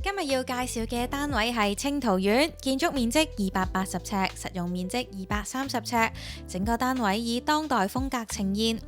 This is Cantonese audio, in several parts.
今日要介紹嘅單位係清濤苑，建築面積280尺，實用面積230尺，整個單位以當代風格呈現。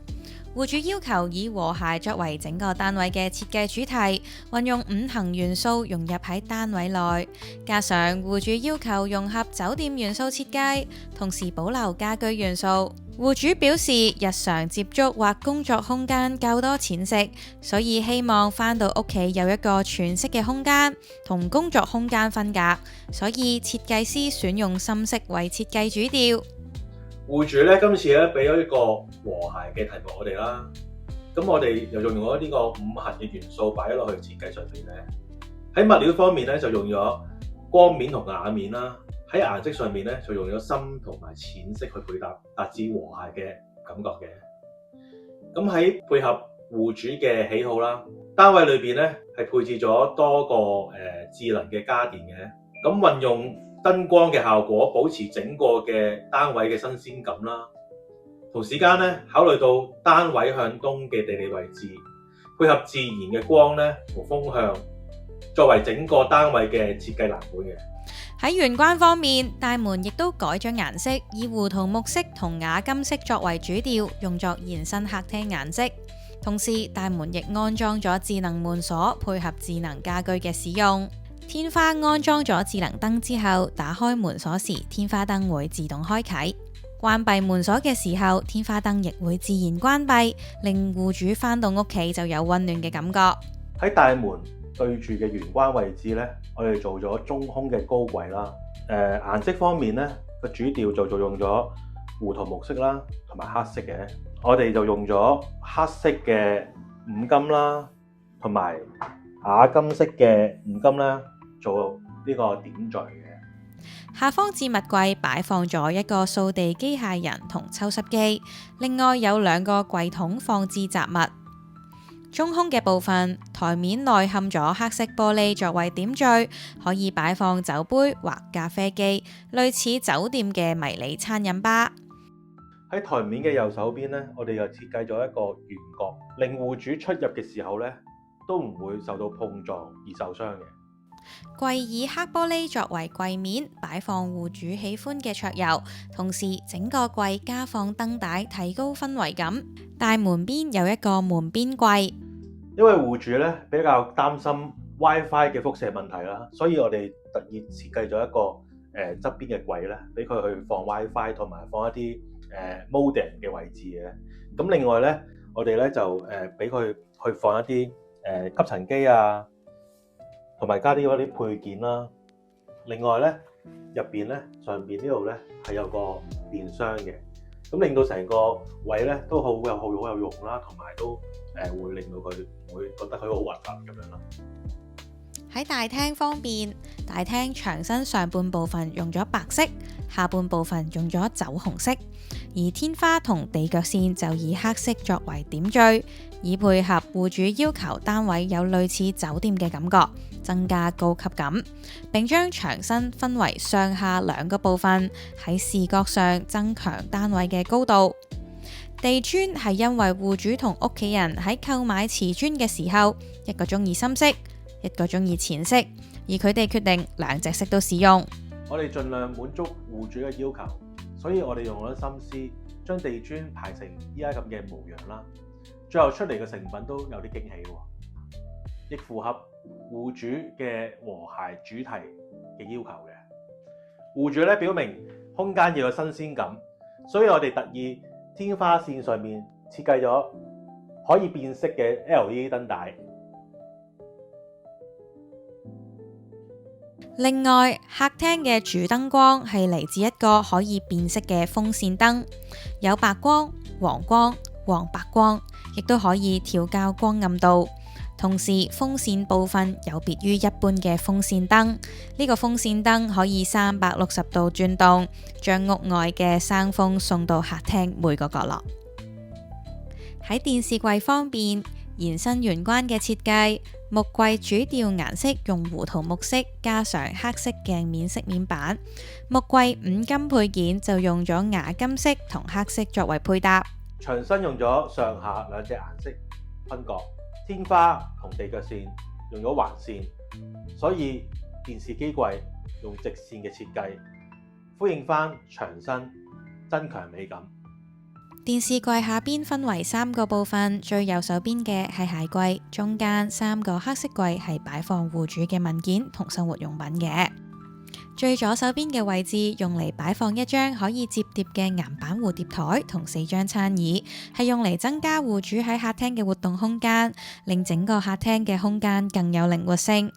戶主要求以和諧作為整個單位嘅設計主題，運用五行元素融入喺單位內，加上戶主要求融合酒店元素設計，同時保留家居元素。戶主表示日常接觸或工作空間較多淺色，所以希望返到屋企有一個全色嘅空間，同工作空間分隔，所以設計師選用深色為設計主調。戶主咧今次咧俾咗一個和諧嘅題目我哋啦，咁我哋又用咗呢個五行嘅元素擺咗落去設計上面咧。喺物料方面咧就用咗光面同瓦面啦，喺顏色上面咧就用咗深同埋淺色去配搭，達至和諧嘅感覺嘅。咁喺配合戶主嘅喜好啦，單位裏邊咧係配置咗多個智能嘅家電嘅，咁運用燈光嘅效果，保持整個嘅單位嘅新鮮感啦。同時間咧，考慮到單位向東嘅地理位置，配合自然嘅光咧同風向，作為整個單位嘅設計藍本嘅。喺玄關方面，大門亦都改咗顏色，以胡桃木色同雅金色作為主調，用作延伸客廳顏色。同時，大門亦安裝咗智能門鎖，配合智能家居嘅使用。天花安裝咗智能燈之後，打開門鎖時，天花燈會自動開啟；關閉門鎖嘅時候，天花燈亦會自然關閉，令戶主返到屋企就有溫暖嘅感覺。喺大門對住嘅玄關位置咧，我哋做咗中空嘅高櫃啦。顏色方面咧，個主調就用咗胡桃木色啦，同埋黑色嘅。我哋就用咗黑色嘅五金啦，同埋雅金色嘅五金啦，做呢個點綴嘅。下方置物櫃擺放咗一個掃地機械人同抽濕機，另外有2個櫃桶放置雜物。中空嘅部分，台面內嵌咗黑色玻璃作為點綴，可以擺放酒杯或咖啡機，類似酒店嘅迷你餐飲吧。喺台面嘅右手邊咧，我哋又設計咗一個圓角，令戶主出入嘅時候咧，都唔會受到碰撞而受傷嘅。櫃以黑玻璃作為櫃面，擺放戶主喜歡嘅桌遊，同時整個櫃加放燈帶，提高氛圍感。大門邊有一個門邊櫃，因為戶主咧比較擔心 WiFi 嘅輻射問題啦，所以我哋特意設計咗一個側邊嘅櫃咧，俾佢去放 WiFi 同埋放一啲modem 嘅位置嘅。咁另外咧，我哋咧就俾佢去放一啲吸塵機啊，同埋加啲嗰啲配件啦。另外咧，入邊咧上邊呢度咧係有個電箱嘅，咁令到成個位咧都好有用啦，同埋都會令到佢會覺得佢好核突咁樣啦。喺大廳方面，大廳牆身上半部分用咗白色，下半部分用咗酒紅色，而天花同地腳線就以黑色作為點綴，以配合戶主要求單位有類似酒店嘅感覺，增加高級感，並將牆身分為上下2個部分，喺視覺上增強單位嘅高度。地磚係因為戶主同屋企人喺購買瓷磚嘅時候，一個中意深色，一個中意淺色，而佢哋決定2隻色都使用。我哋盡量滿足戶主嘅要求，所以我哋用咗心思，將地磚排成依家咁嘅模樣啦。最後出嚟嘅成品都有啲驚喜喎，亦符合戶主嘅和諧主題嘅要求嘅。戶主咧表明空間要有新鮮感，所以我哋特意天花線上面設計咗可以變色嘅 LED 燈帶。另外，客廳嘅主燈光係嚟自一個可以變色嘅風扇燈，有白光、黃光、黃白光，亦都可以調校光暗度。同時，風扇部分有別於一般嘅風扇燈，呢個風扇燈可以360度轉動，將屋外嘅生風送到客廳每個角落。喺電視櫃方面，延伸玄關嘅設計，木櫃主調顏色用胡桃木色加上黑色鏡面飾面板，木櫃5金配件就用咗雅金色同黑色作為配搭。牆身用咗上下2隻顏色分割，天花同地腳線用咗橫線，所以電視機櫃用直線嘅設計，呼應翻牆身，增強美感。電視櫃下邊分為3個部分，最右手邊嘅係鞋櫃，中間3個黑色櫃係擺放戶主嘅文件同生活用品嘅。最左手邊嘅位置用嚟擺放一張可以摺疊嘅岩板蝴蝶台同4張餐椅，係用嚟增加戶主喺客廳嘅活動空間，令整個客廳嘅空間更有靈活性。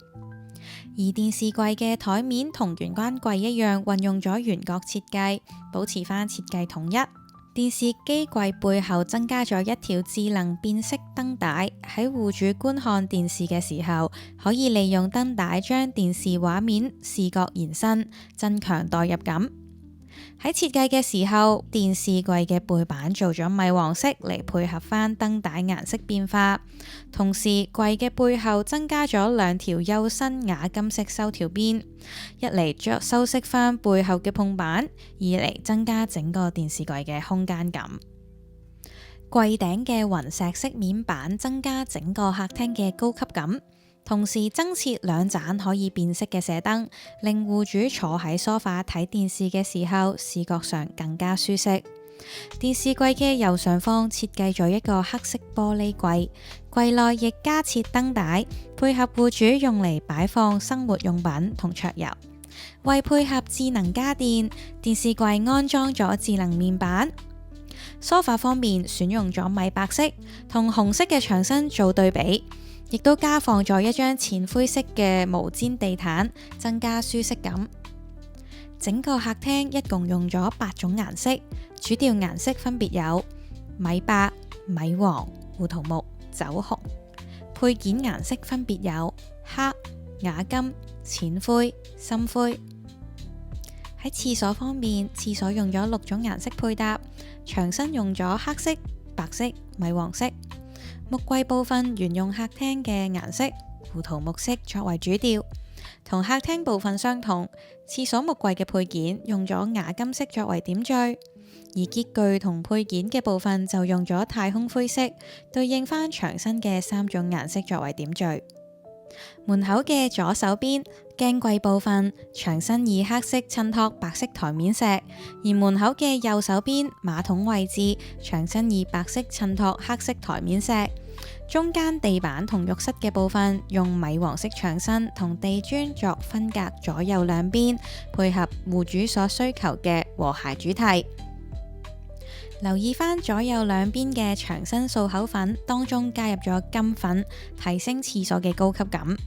而電視櫃嘅台面同玄關櫃一樣，運用咗圓角設計，保持翻設計統一。電視機櫃背後增加咗一條智能變色燈帶，喺戶主觀看電視嘅時候，可以利用燈帶將電視畫面視覺延伸，增強代入感。喺設計嘅時候，電視櫃嘅背板做咗米黃色嚟配合翻燈帶顏色變化，同時櫃嘅背後增加咗2條幼身亞金色收條邊，一嚟修飾翻背後嘅碰板，二嚟增加整個電視櫃嘅空間感。櫃頂嘅雲石色面板增加整個客廳嘅高級感。同時增設2盞可以變色嘅射燈，令戶主坐喺梳化睇電視嘅時候，視覺上更加舒適。電視櫃嘅右上方設計咗一個黑色玻璃櫃，櫃內亦加設燈帶，配合戶主用嚟擺放生活用品同桌遊。為配合智能家電，電視櫃安裝咗智能面板。梳化方面選用咗米白色同紅色嘅牆身做對比，亦都加放咗一張淺灰色嘅毛氈地毯，增加舒適感。整個客廳一共用咗8種顏色，主調顏色分別有米白、米黃、胡桃木、酒紅。配件顏色分別有黑、瓦金、淺灰、深灰。喺廁所方面，廁所用咗6種顏色配搭，牆身用咗黑色、白色、米黃色。木櫃部分沿用客廳嘅顏色胡桃木色作為主調，同客廳部分相同。廁所木櫃嘅配件用咗瓦金色作為點綴，而潔具同配件嘅部分就用咗太空灰色，對應翻牆身嘅3種顏色作為點綴。門口嘅左手邊鏡櫃部分，牆身以黑色襯托白色台面石；而門口嘅右手邊馬桶位置，牆身以白色襯托黑色台面石。中間地板同浴室嘅部分用米黃色牆身同地磚作分隔左右兩邊，配合戶主所需求嘅和諧主題。留意翻左右兩邊嘅牆身掃口粉，當中加入咗金粉，提升廁所嘅高級感。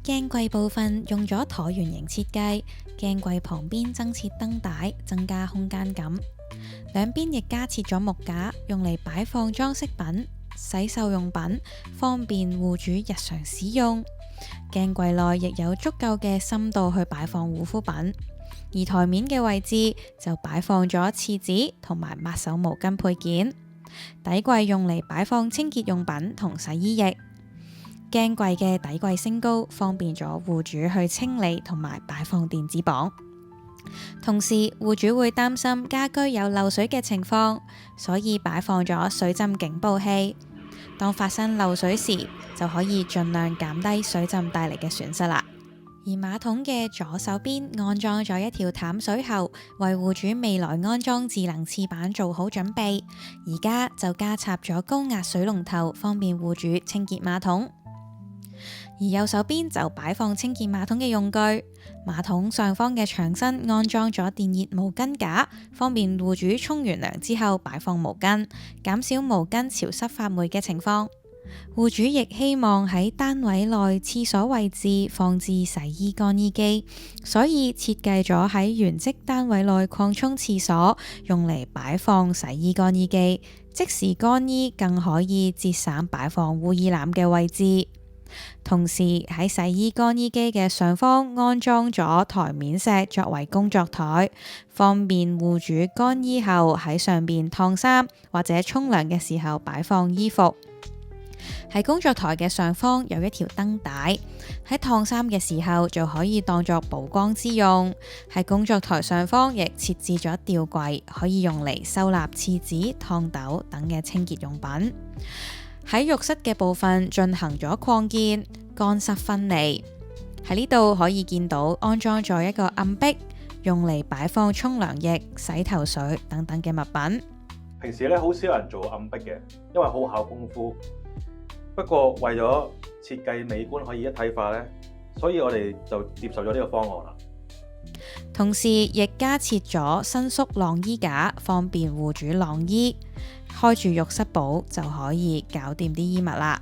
鏡櫃部分用咗橢圓形設計，鏡櫃旁邊增設燈帶，增加空間感。兩邊亦加設咗木架，用嚟擺放裝飾品、洗手用品，方便戶主日常使用。鏡櫃內亦有足夠嘅深度去擺放護膚品。而台面嘅位置就擺放咗廁紙同埋抹手毛巾配件，底櫃用嚟擺放清潔用品同洗衣液。鏡櫃嘅底櫃升高，方便咗戶主去清理同埋擺放電子磅。同時，戶主會擔心家居有漏水嘅情況，所以擺放咗水浸警報器。當發生漏水時，就可以盡量減低水浸帶嚟嘅損失啦。而馬桶嘅左手邊安裝咗一條淡水喉，為戶主未來安裝智能廁板做好準備。而家就加插咗高壓水龍頭，方便戶主清潔馬桶。而右手邊就擺放清潔馬桶嘅用具。馬桶上方嘅牆身安裝咗電熱毛巾架，方便戶主沖完涼之後擺放毛巾，減少毛巾潮濕發霉嘅情況。戶主亦希望喺單位內廁所位置放置洗衣乾衣機，所以設計咗喺原職單位內擴充廁所，用嚟擺放洗衣乾衣機，即時乾衣，更可以節省擺放污衣籃嘅位置。同時喺洗衣乾衣機嘅上方安裝咗台面石作為工作台，方便戶主乾衣後喺上邊燙衫或者沖涼嘅時候擺放衣服。喺工作台嘅上方有一條燈帶，喺燙衫嘅時候就可以當作曝光之用。喺工作台上方亦設置咗吊櫃，可以用嚟收納廁紙、燙斗等嘅清潔用品。喺浴室嘅部分進行咗擴建、乾濕分離，喺呢度可以見到安裝咗一個暗壁，用嚟擺放沖涼液、洗頭水等等嘅物品。平時咧好少人做暗壁嘅，因為好考功夫。不過為咗設計美觀可以一體化咧，所以我哋就接受咗呢個方案啦。同時亦加設咗伸縮晾衣架，方便戶主晾衣。開住浴室寶就可以搞掂啲衣物啦。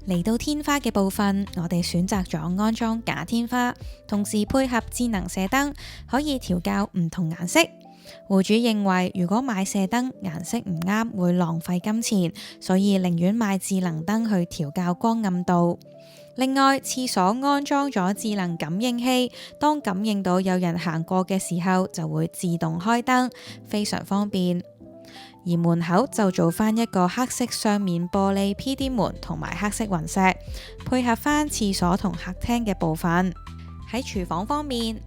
嚟到天花嘅部分，我哋選擇咗安裝假天花，同時配合智能射燈，可以調校唔同顏色。戶主認為如果買射燈顏色唔啱會浪費金錢，所以寧願買智能燈去調校光暗度。另外，廁所安裝咗智能感應器，當感應到有人行過嘅時候，就會自動開燈，非常方便。而門口就做翻一個黑色雙面玻璃 PD 門同埋黑色雲石，配合翻廁所同客廳嘅部分。喺廚房方面，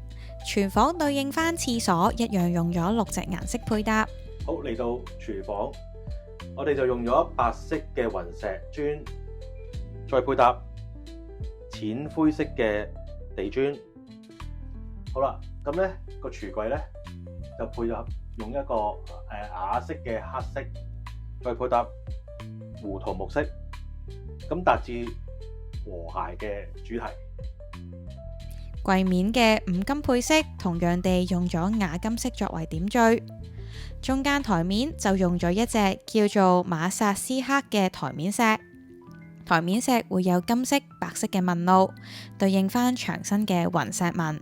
廚房對應翻廁所一樣用咗6隻顏色配搭。好，嚟到廚房，我哋就用咗白色嘅雲石磚，再配搭淺灰色嘅地磚。好啦，咁呢個廚櫃呢，就配合用一個啞色嘅黑色，再配搭胡桃木色，咁達至和諧嘅主題。櫃面嘅五金配飾同樣地用咗亞金色作為點綴，中間台面就用咗一隻叫做馬薩斯克嘅台面石。台面石會有金色、白色嘅紋路，對應翻牆身嘅雲石紋。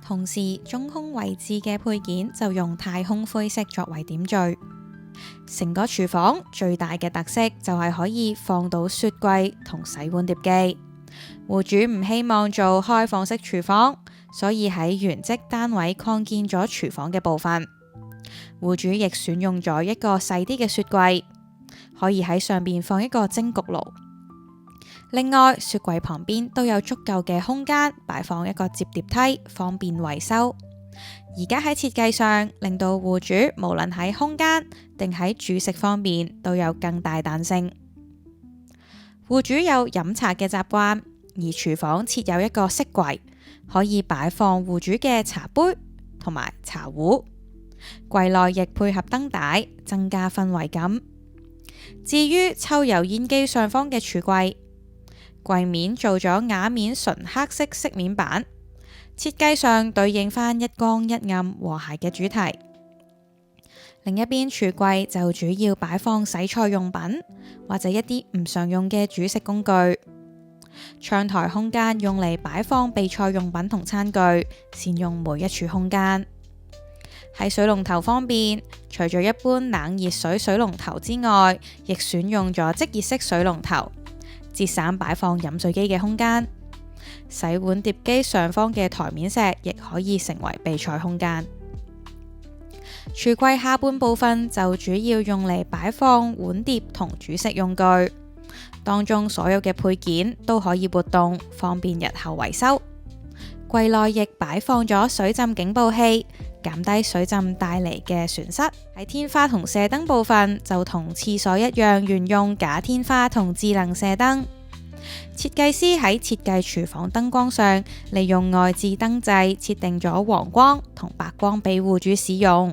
同時，中空位置嘅配件就用太空灰色作為點綴。成個廚房最大嘅特色就係可以放到雪櫃同洗碗碟機。戶主唔希望做開放式廚房，所以喺原則單位擴建咗廚房嘅部分。戶主亦選用咗一個細啲嘅雪櫃，可以喺上邊放一個蒸焗爐。另外，雪櫃旁邊都有足夠嘅空間擺放一個摺疊梯，方便維修。而家喺設計上，令到戶主無論喺空間定喺煮食方面都有更大彈性。戶主有飲茶嘅習慣，而廚房設有一個色櫃，可以擺放戶主嘅茶杯同埋茶壺。櫃內亦配合燈帶，增加氛圍感。至於抽油煙機上方嘅櫥櫃，櫃面做咗瓦面純黑色飾面板，設計上對應翻一光一暗和諧嘅主題。另一邊櫥櫃就主要擺放洗菜用品或者一啲唔常用嘅煮食工具。窗台空間用嚟擺放備菜用品同餐具，善用每一處空間。喺水龍頭方面，除咗一般冷熱水水龍頭之外，亦選用咗即熱式水龍頭，節省擺放飲水機嘅空間。洗碗碟機上方嘅台面石亦可以成為備菜空間。櫥櫃下半部分就主要用嚟擺放碗碟同煮食用具，當中所有嘅配件都可以活動，方便日後維修。櫃內亦擺放咗水浸警報器，減低水浸帶嚟嘅損失。喺天花同射燈部分就同廁所一樣，沿用假天花同智能射燈。設計師喺設計廚房燈光上，利用外置燈掣設定咗黃光同白光俾戶主使用，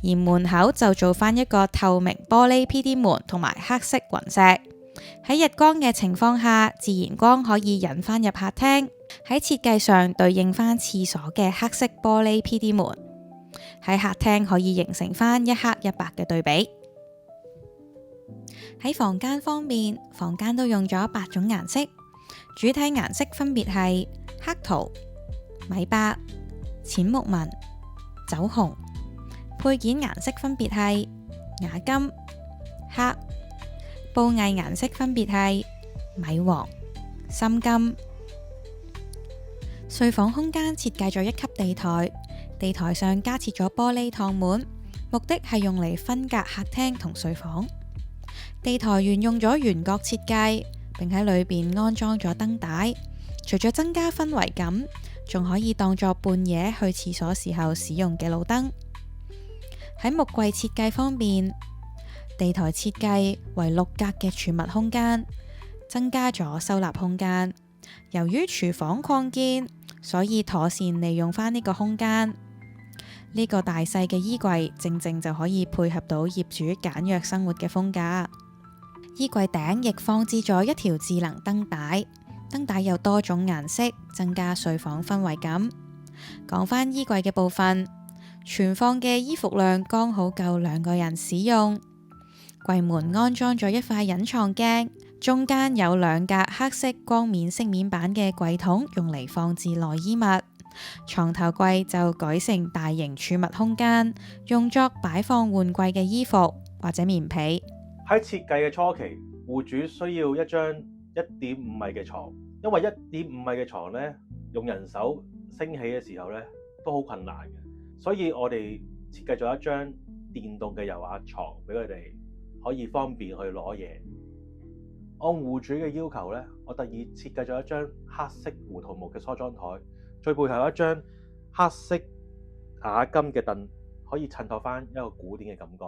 而門口就做翻一個透明玻璃 PD 門同埋黑色雲石。喺日光嘅情況下，自然光可以引翻入客廳。喺設計上對應翻廁所嘅黑色玻璃 PD 門，喺客廳可以形成翻一黑一白嘅對比。喺房間方面，房間都用咗8種顏色，主體顏色分別係黑桃、米白、淺木紋、酒紅，配件顏色分別係瓦金、黑，布藝顏色分別係米黃、深金。睡房空間設計咗1級地台，地台上加設咗玻璃趟門，目的係用嚟分隔客廳同睡房。地台沿用咗圓角設計，並喺裏邊安裝咗燈帶，除咗增加氛圍感，仲可以當作半夜去廁所時候使用嘅路燈。喺木櫃設計方面，地台設計為6格嘅儲物空間，增加咗收納空間。由於廚房擴建，所以妥善利用返呢個空間。呢個大細嘅衣櫃正正就可以配合到業主簡約生活嘅風格。衣櫃頂亦放置咗一條智能燈帶，燈帶有多種顏色，增加睡房氛圍感。講返衣櫃嘅部分，存放嘅衣服量剛好夠2個人使用。櫃門安裝咗一塊隱藏鏡，中間有2格黑色光面飾面板嘅櫃桶，用嚟放置內衣物。床頭櫃就改成大型儲物空間，用作擺放換季嘅衣服或者棉被。喺設計嘅初期，戶主需要一張1.5米嘅床，因為1.5米嘅床呢，用人手升起嘅時候呢都好困難嘅，所以我哋設計咗一張電動嘅油壓床俾佢哋，可以方便去攞嘢。按戶主嘅要求呢，我特意設計咗一張黑色胡桃木嘅梳妝台，再配合一張黑色瓦金嘅凳，可以襯托翻一個古典嘅感覺。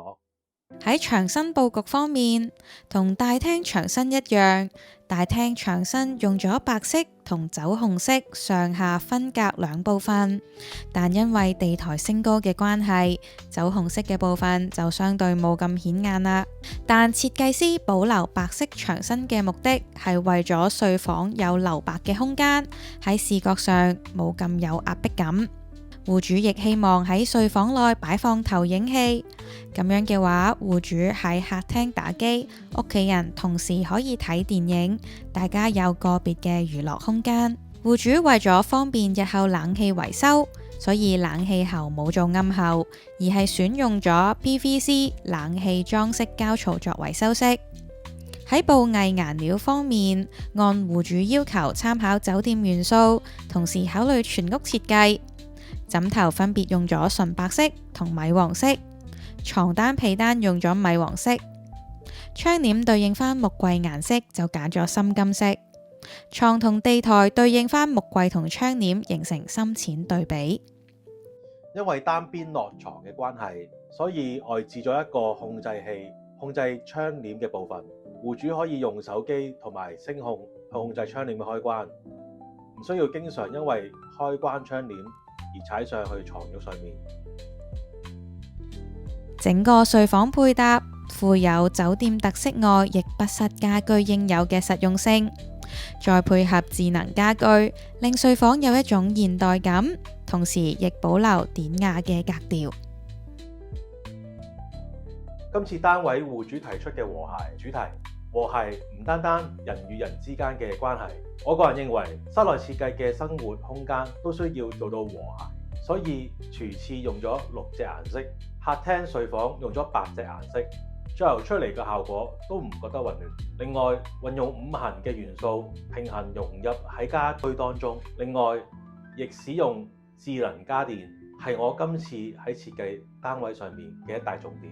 喺牆身佈局方面，同大廳牆身一樣，大廳牆身用咗白色同酒紅色上下分隔2部分，但因為地台升高嘅關係，酒紅色嘅部分就相對冇咁顯眼啦。但設計師保留白色牆身嘅目的係為咗睡房有留白嘅空間，喺視覺上冇咁有壓迫感。戶主亦希望喺睡房內擺放投影器，咁樣嘅話，戶主喺客廳打機，屋企人同時可以睇電影，大家有個別嘅娛樂空間。戶主為咗方便日後冷氣維修，所以冷氣喉冇做暗喉，而係選用咗 PVC 冷氣裝飾膠槽作為修飾。喺布藝顏料方面，按戶主要求參考酒店元素，同時考慮全屋設計。枕頭分別用咗純白色同米黃色，床單被單用咗米黃色，窗簾對應翻木櫃顏色就揀咗深金色，床同地台對應翻木櫃同窗簾，形成深淺對比。因為單邊落床嘅關係，所以外置咗一個控制器，控制窗簾嘅部分。戶主可以用手機同埋聲控去控制窗簾嘅開關，唔需要經常因為開關窗簾而踩上去床褥上面。整個睡房配搭富有酒店特色外，亦不失家居應有嘅實用性，再配合智能家居，令睡房有一種現代感，同時亦保留典雅嘅格調。今次單位戶主提出嘅和諧主題，和諧唔單單人與人之間嘅關係，我個人認為室內設計嘅生活空間都需要做到和諧，所以廚廁用咗6隻顏色，客廳睡房用咗8隻顏色，最後出嚟嘅效果都唔覺得混亂。另外，運用5行嘅元素平衡融入喺家居當中，另外亦使用智能家電，係我今次喺設計單位上面嘅一大重點。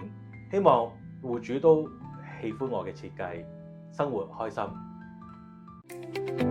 希望戶主都喜歡我嘅設計，生活開心。